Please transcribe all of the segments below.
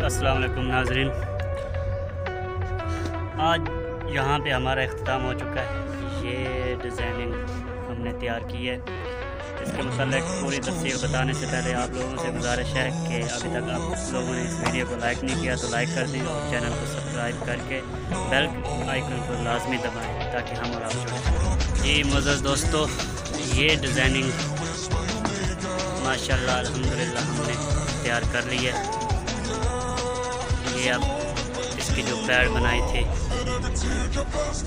अस्सलाम वालेकुम नाज़रीन, आज यहाँ पे हमारा इख्तिताम हो चुका है। ये डिज़ाइनिंग हमने तैयार की है। इसके मुताल्लिक़ पूरी तफसीर बताने से पहले आप लोगों से गुजारिश है कि अभी तक आप लोगों ने इस वीडियो को लाइक नहीं किया तो लाइक कर दें और चैनल को सब्सक्राइब करके बेल आइकन को लाजमी दबाएं ताकि हम और आप जुड़ें। जी मुअज़्ज़ज़ दोस्तों, ये डिज़ाइनिंग माशाल्लाह अल्हम्दुलिल्लाह हमने तैयार कर ली है। ये अब इसकी जो पैड बनाई थी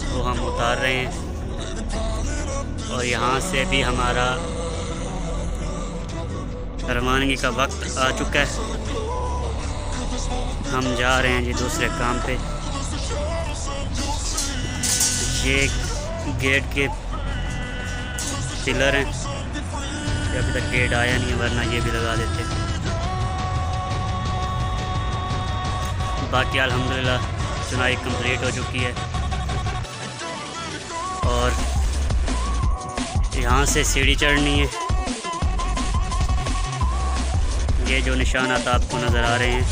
वो हम उतार रहे हैं और यहाँ से भी हमारा रवानगी का वक्त आ चुका है। हम जा रहे हैं जी दूसरे काम पे। ये गेट के पिलर हैं, अभी तक गेट आया नहीं, वरना ये भी लगा देते। बाकी अल्हम्दुलिल्लाह चुनाई कंप्लीट हो चुकी है और यहाँ से सीढ़ी चढ़नी है। ये जो निशानात आपको नज़र आ रहे हैं,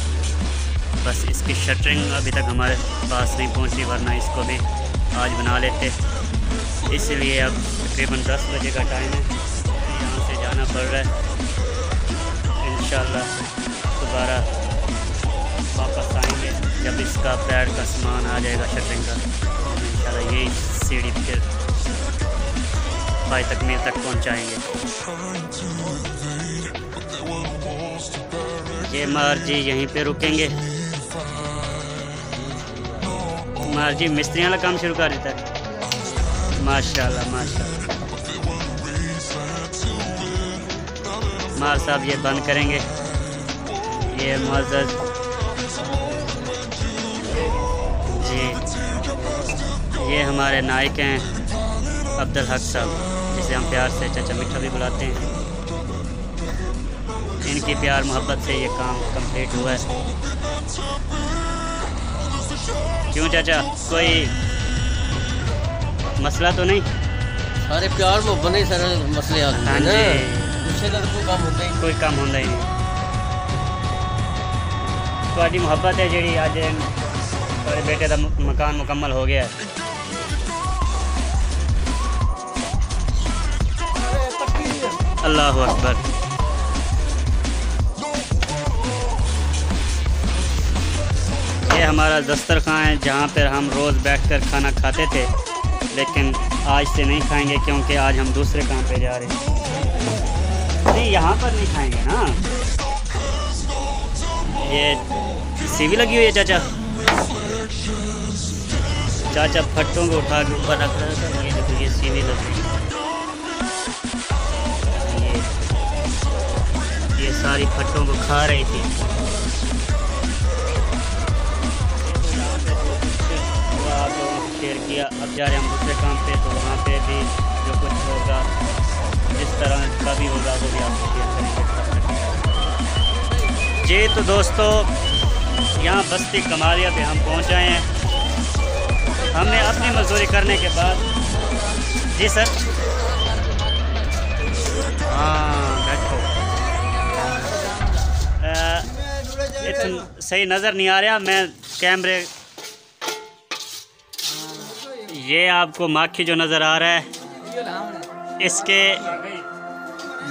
बस इसकी शटरिंग अभी तक हमारे पास नहीं पहुँची, वरना इसको भी आज बना लेते। इसलिए अब तकरीबन 10 बजे का टाइम है, यहाँ से जाना पड़ रहा है। इंशाल्लाह दोबारा वापस आएंगे जब इसका पैड का सामान आ जाएगा शटरिंग का। इंशाल्लाह यही सीढ़ी फिर पाई तकमील तक पहुँचाएँगे। ये मार जी यहीं पे रुकेंगे। मार जी मिस्त्री वाला काम शुरू कर देता है। माशाल्लाह माशाल्लाह। मार साहब ये बंद करेंगे। ये मुअज़्ज़ज़ जी, ये हमारे नायक हैं अब्दुल हक साहब, जिसे हम प्यार से चाचा मिठा भी बुलाते हैं। इनकी प्यार मोहब्बत से ये काम कंप्लीट हुआ है। क्यों चाचा, कोई मसला तो नहीं? सारे प्यार मोहब्बत नहीं, सारे मसले आ हाँ जी, उससे कोई काम होता ही कोई काम होता ही नहीं। थोड़ी मोहब्बत है जी, अज थोड़े बेटे का मकान मुकम्मल हो गया है। अल्लाहु अकबर। ये हमारा दस्तरखान है जहाँ पर हम रोज़ बैठकर खाना खाते थे, लेकिन आज से नहीं खाएंगे क्योंकि आज हम दूसरे काम पे जा रहे हैं। नहीं, यहाँ पर नहीं खाएंगे ना। ये सीवी लगी हुई है चाचा। चाचा फट्टों को उठा के ऊपर रख रहा था। ये देखो, ये सीवी लगी। ये सारी फट्टों को खा रही थी। आप लोगों को शेयर किया। अब जा रहे हैं हम दूसरे काम पे, तो वहाँ पे भी जो कुछ होगा, जिस तरह का भी होगा, वो भी आपको शेयर करेंगे। जी तो दोस्तों, यहाँ बस्ती कमालिया पे हम पहुँच आए हैं। हमने अपनी मजदूरी करने के बाद। जी सर, हाँ बैठो। सही नज़र नहीं आ रहा, मैं कैमरे। ये आपको माखी जो नज़र आ रहा है, इसके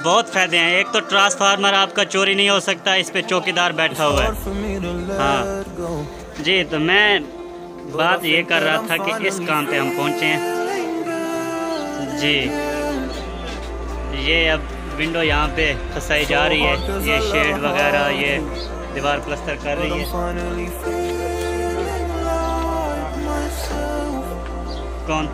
बहुत फ़ायदे हैं। एक तो ट्रांसफार्मर आपका चोरी नहीं हो सकता, इस पे चौकीदार बैठा हुआ है। हाँ जी, तो मैं बात ये कर रहा था कि इस काम पे हम पहुँचे हैं जी। ये अब विंडो यहाँ पे फंसाई जा रही है, ये शेड वगैरह, ये दीवार प्लस्तर कर रही है। कौन?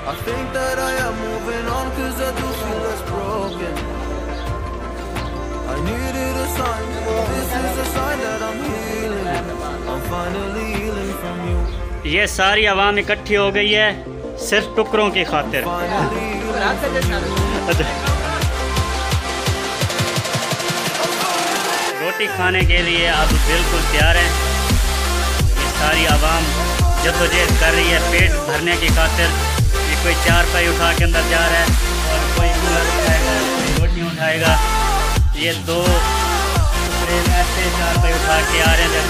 I think that I am moving on, cause I do feel less broken. I needed a sign, this is a sign that I'm healing. I'm finally healing from you. ये सारी आवाम इकट्ठी हो गई है सिर्फ टुकड़ों की खातिर। रोटी खाने के लिए आप बिल्कुल तैयार हैं। ये सारी आवाम जद्दोजहद कर रही है पेट भरने की खातिर। ये कोई 4 पाई उठा के अंदर जा रहा है और कोई कूलर उठाएगा, कोई रोटी उठाएगा। ये 2 ऐसे 4 पाई उठा के आ रहे हैं।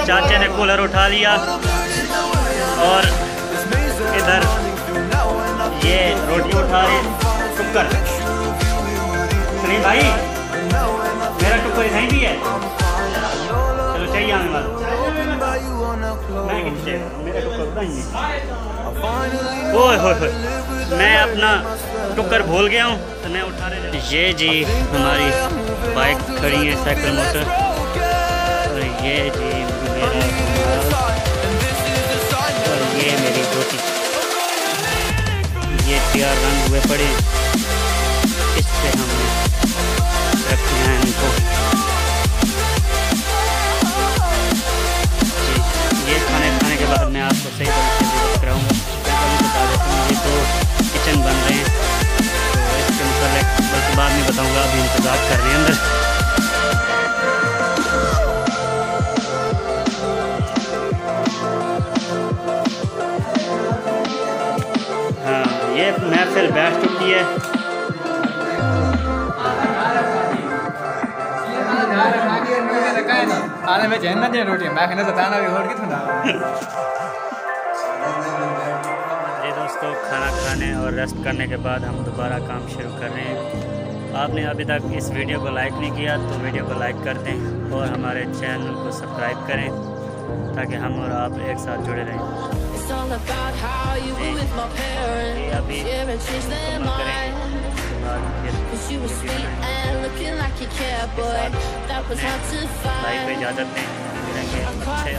चाचे ने कूलर उठा लिया और इधर ये रोटी उठा रहे टुक्कर। नहीं भाई मेरा टुक्कर नहीं भी है, चलो चाहिए हमें बात। मेरा टुक्कर मैं अपना टुक्कर भूल गया हूँ तो मैं उठा रहे। ये जी हमारी बाइक खड़ी है, साइकिल मोटर, और ये जी मेरा और ये मेरी रोटी। ये तैयार रंग हुए पड़े, इस पे हमने रखते हैं इनको। ये खाने के बाद मैं आपको सही तरीके से कराऊँगा। बता देता हूँ ये 2 किचन बन रहे हैं, तो इसके मतलब बल्कि बाद में बताऊँगा। अभी इंतज़ार कर रहे हैं अंदर। हाँ ये महफिल बैठ चुकी है। आने में चैन ना दे रोटी मैं कहना बताना भी और कितना। जी दोस्तों, खाना खाने और रेस्ट करने के बाद हम दोबारा काम शुरू कर रहे हैं। आपने अभी तक इस वीडियो को लाइक नहीं किया तो वीडियो को लाइक कर दें और हमारे चैनल को सब्सक्राइब करें ताकि हम और आप एक साथ जुड़े रहें। ये अभी करें भाई को इजाज़त दें, मिलेंगे अच्छे।